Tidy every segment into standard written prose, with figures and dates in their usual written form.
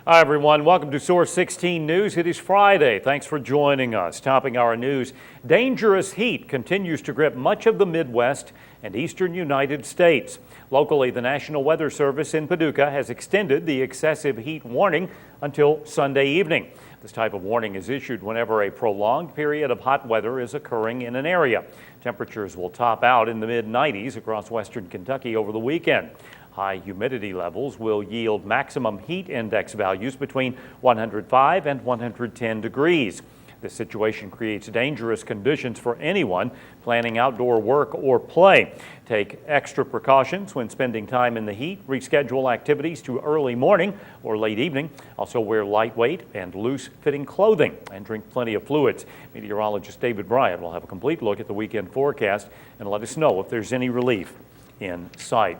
Hi, everyone. Welcome to Source 16 News. It is Friday. Thanks for joining us. Topping our news, dangerous heat continues to grip much of the Midwest and eastern United States. Locally, the National Weather Service in Paducah has extended the excessive heat warning until Sunday evening. This type of warning is issued whenever a prolonged period of hot weather is occurring in an area. Temperatures will top out in the mid-90s across western Kentucky over the weekend. High humidity levels will yield maximum heat index values between 105 and 110 degrees. This situation creates dangerous conditions for anyone planning outdoor work or play. Take extra precautions when spending time in the heat. Reschedule activities to early morning or late evening. Also wear lightweight and loose-fitting clothing and drink plenty of fluids. Meteorologist David Bryant will have a complete look at the weekend forecast and let us know if there's any relief in sight.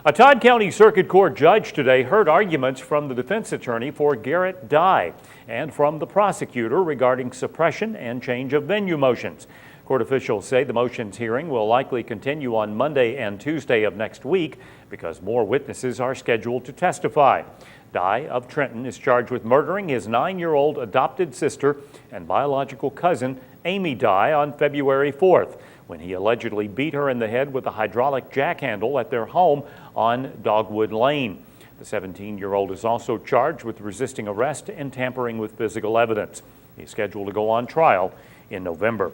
A Todd County Circuit Court judge today heard arguments from the defense attorney for Garrett Dye and from the prosecutor regarding suppression and change of venue motions. Court officials say the motions hearing will likely continue on Monday and Tuesday of next week because more witnesses are scheduled to testify. Dye of Trenton is charged with murdering his 9-year-old adopted sister and biological cousin, Amy Dye, on February 4th. When he allegedly beat her in the head with a hydraulic jack handle at their home on Dogwood Lane. The 17-year-old is also charged with resisting arrest and tampering with physical evidence. He's scheduled to go on trial in November.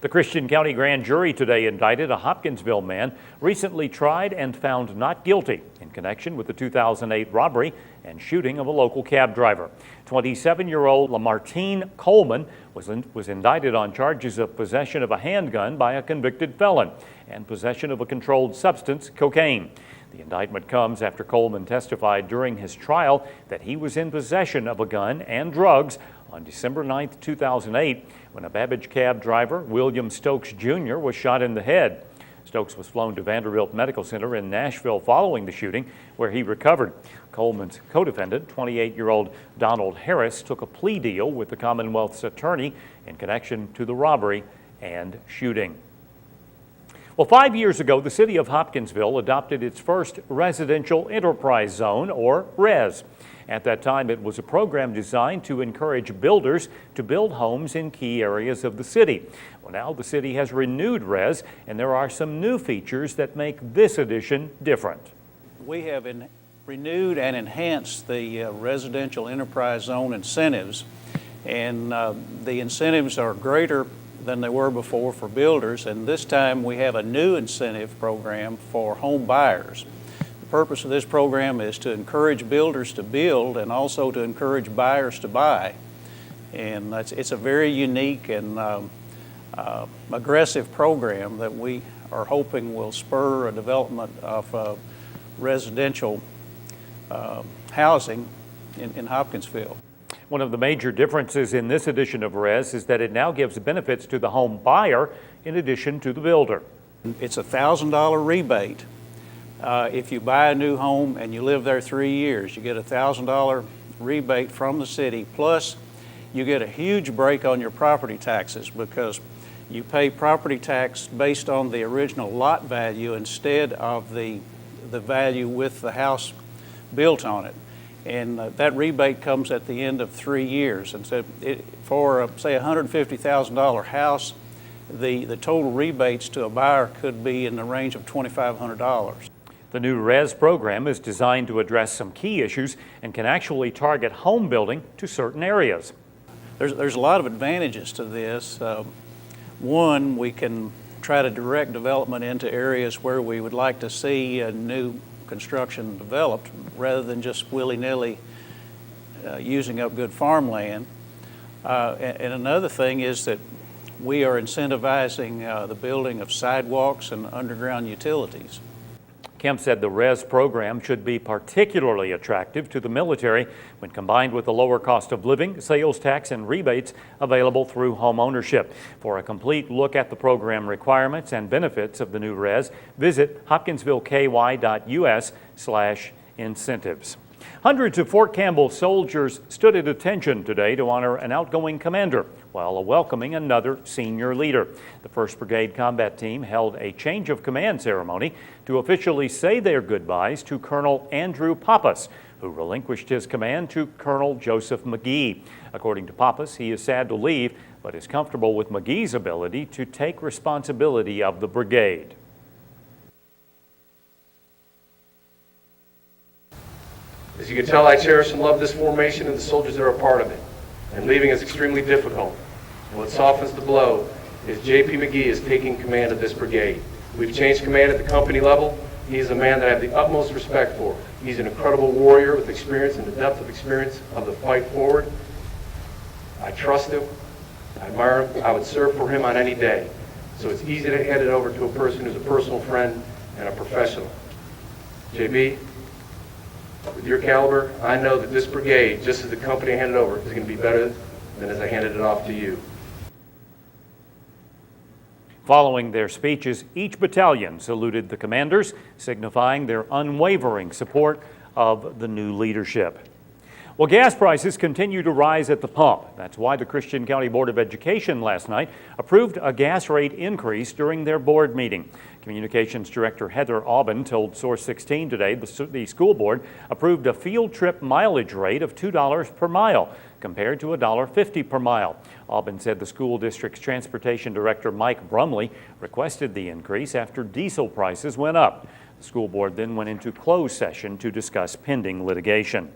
The Christian County Grand Jury today indicted a Hopkinsville man recently tried and found not guilty in connection with the 2008 robbery and shooting of a local cab driver. 27-year-old Lamartine Coleman was indicted on charges of possession of a handgun by a convicted felon and possession of a controlled substance, cocaine. The indictment comes after Coleman testified during his trial that he was in possession of a gun and drugs on December 9, 2008, when a Babbage cab driver, William Stokes Jr., was shot in the head. Stokes was flown to Vanderbilt Medical Center in Nashville following the shooting, where he recovered. Coleman's co-defendant, 28-year-old Donald Harris, took a plea deal with the Commonwealth's attorney in connection to the robbery and shooting. Well, 5 years ago, the city of Hopkinsville adopted its first residential enterprise zone, or REZ. At that time, it was a program designed to encourage builders to build homes in key areas of the city. Well, now the city has renewed REZ, and there are some new features that make this edition different. We have renewed and enhanced the residential enterprise zone incentives, and the incentives are greater than they were before for builders, and this time we have a new incentive program for home buyers. The purpose of this program is to encourage builders to build and also to encourage buyers to buy. And it's a very unique and aggressive program that we are hoping will spur a development of residential housing in Hopkinsville. One of the major differences in this edition of REZ is that it now gives benefits to the home buyer in addition to the builder. It's a $1,000 rebate. If you buy a new home and you live there 3 years, you get a $1,000 rebate from the city, plus you get a huge break on your property taxes because you pay property tax based on the original lot value instead of the value with the house built on it. And that rebate comes at the end of 3 years. And so for, say, a $150,000 house, the total rebates to a buyer could be in the range of $2,500. The new REZ program is designed to address some key issues and can actually target home building to certain areas. There's a lot of advantages to this. One, we can try to direct development into areas where we would like to see a new construction developed rather than just willy-nilly using up good farmland. And another thing is that we are incentivizing the building of sidewalks and underground utilities. Kemp said the REZ program should be particularly attractive to the military when combined with the lower cost of living, sales tax, and rebates available through home ownership. For a complete look at the program requirements and benefits of the new REZ, visit hopkinsvilleky.us/incentives. Hundreds of Fort Campbell soldiers stood at attention today to honor an outgoing commander while welcoming another senior leader. The 1st Brigade Combat Team held a change of command ceremony to officially say their goodbyes to Colonel Andrew Pappas, who relinquished his command to Colonel Joseph McGee. According to Pappas, he is sad to leave, but is comfortable with McGee's ability to take responsibility of the brigade. As you can tell, I cherish and love this formation and the soldiers that are a part of it. And leaving is extremely difficult. And what softens the blow is J.P. McGee is taking command of this brigade. We've changed command at the company level. He is a man that I have the utmost respect for. He's an incredible warrior with experience and the depth of experience of the fight forward. I trust him. I admire him. I would serve for him on any day. So it's easy to hand it over to a person who's a personal friend and a professional. JB, with your caliber, I know that this brigade, just as the company I handed over, is going to be better than as I handed it off to you. Following their speeches, each battalion saluted the commanders, signifying their unwavering support of the new leadership. Well, gas prices continue to rise at the pump. That's why the Christian County Board of Education last night approved a gas rate increase during their board meeting. Communications Director Heather Aubin told Source16 today the school board approved a field trip mileage rate of $2 per mile compared to $1.50 per mile. Aubin said the school district's transportation director Mike Brumley requested the increase after diesel prices went up. The school board then went into closed session to discuss pending litigation.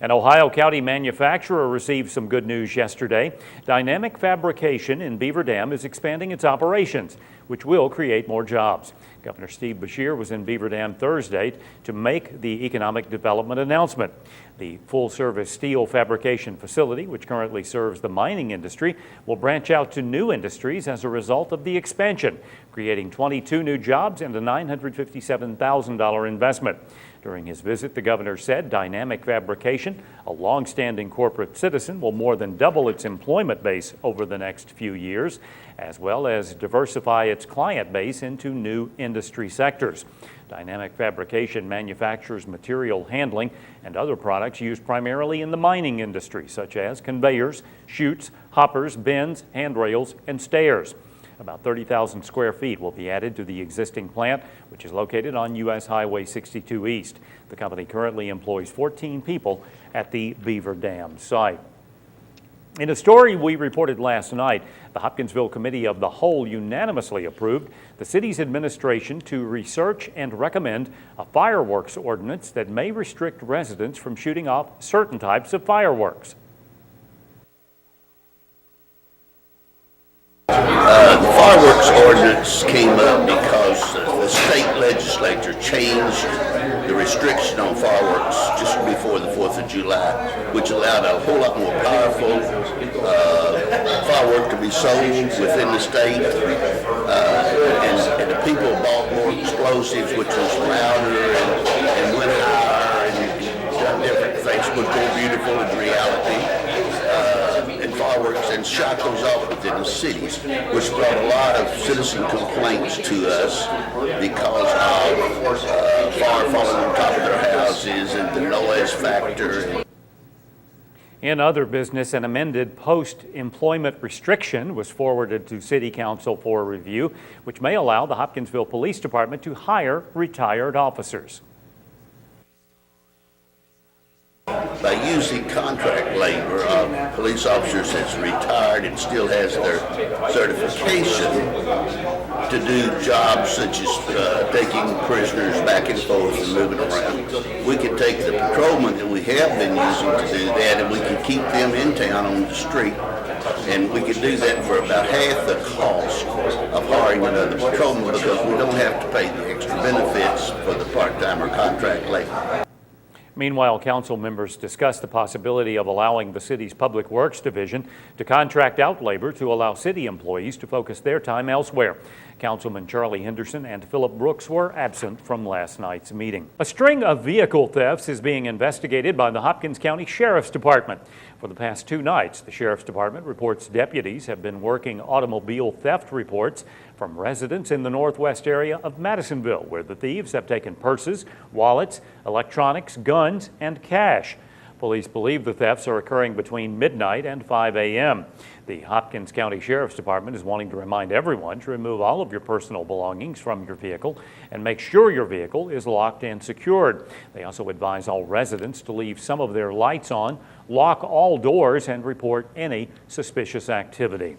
An Ohio County manufacturer received some good news yesterday. Dynamic Fabrication in Beaver Dam is expanding its operations, which will create more jobs. Governor Steve Beshear was in Beaver Dam Thursday to make the economic development announcement. The full-service steel fabrication facility, which currently serves the mining industry, will branch out to new industries as a result of the expansion, creating 22 new jobs and a $957,000 investment. During his visit, the governor said Dynamic Fabrication, a long-standing corporate citizen, will more than double its employment base over the next few years, as well as diversify its client base into new industry sectors. Dynamic Fabrication manufactures material handling and other products used primarily in the mining industry, such as conveyors, chutes, hoppers, bins, handrails, and stairs. About 30,000 square feet will be added to the existing plant, which is located on U.S. Highway 62 East. The company currently employs 14 people at the Beaver Dam site. In a story we reported last night, the Hopkinsville Committee of the Whole unanimously approved the city's administration to research and recommend a fireworks ordinance that may restrict residents from shooting off certain types of fireworks. The fireworks ordinance came up because the state legislature changed the restriction on fireworks just before the 4th of July, which allowed a whole lot more powerful firework to be sold within the state, and the people bought more explosives, which was louder and went higher and done different things, was more beautiful in reality. And fireworks and shot those off within the cities, which brought a lot of citizen complaints to us because of fire falling on top of their houses and the noise factor. In other business, an amended post-employment restriction was forwarded to City Council for review, which may allow the Hopkinsville Police Department to hire retired officers. By using contract labor of police officers that's retired and still has their certification to do jobs such as taking prisoners back and forth and moving around, we can take the patrolmen that we have been using to do that and we can keep them in town on the street. And we can do that for about half the cost of hiring another patrolman because we don't have to pay the extra benefits for the part-time or contract labor. Meanwhile, council members discussed the possibility of allowing the city's Public Works Division to contract out labor to allow city employees to focus their time elsewhere. Councilman Charlie Henderson and Philip Brooks were absent from last night's meeting. A string of vehicle thefts is being investigated by the Hopkins County Sheriff's Department. For the past 2 nights, the Sheriff's Department reports deputies have been working automobile theft reports from residents in the northwest area of Madisonville, where the thieves have taken purses, wallets, electronics, guns, and cash. Police believe the thefts are occurring between midnight and 5 a.m. The Hopkins County Sheriff's Department is wanting to remind everyone to remove all of your personal belongings from your vehicle and make sure your vehicle is locked and secured. They also advise all residents to leave some of their lights on, lock all doors, and report any suspicious activity.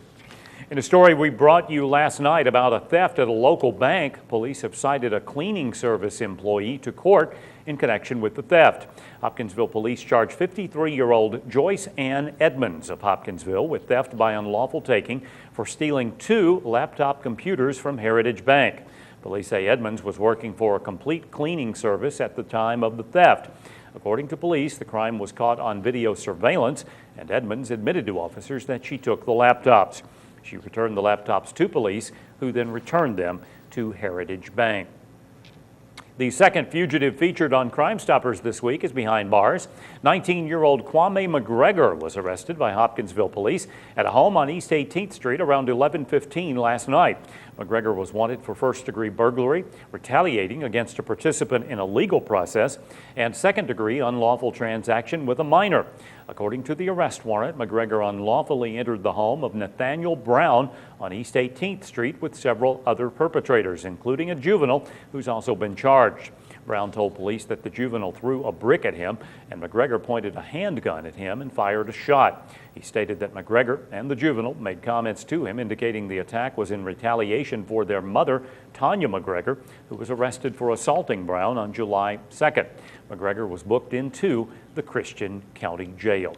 In a story we brought you last night about a theft at a local bank, police have cited a cleaning service employee to court in connection with the theft. Hopkinsville police charged 53-year-old Joyce Ann Edmonds of Hopkinsville with theft by unlawful taking for stealing 2 laptop computers from Heritage Bank. Police say Edmonds was working for a complete cleaning service at the time of the theft. According to police, the crime was caught on video surveillance, and Edmonds admitted to officers that she took the laptops. She returned the laptops to police, who then returned them to Heritage Bank. The second fugitive featured on Crime Stoppers this week is behind bars. 19-year-old Kwame McGregor was arrested by Hopkinsville police at a home on East 18th Street around 11:15 last night. McGregor was wanted for first-degree burglary, retaliating against a participant in a legal process, and second-degree unlawful transaction with a minor. According to the arrest warrant, McGregor unlawfully entered the home of Nathaniel Brown on East 18th Street with several other perpetrators, including a juvenile who's also been charged. Brown told police that the juvenile threw a brick at him, and McGregor pointed a handgun at him and fired a shot. He stated that McGregor and the juvenile made comments to him indicating the attack was in retaliation for their mother, Tanya McGregor, who was arrested for assaulting Brown on July 2nd. McGregor was booked into the Christian County Jail.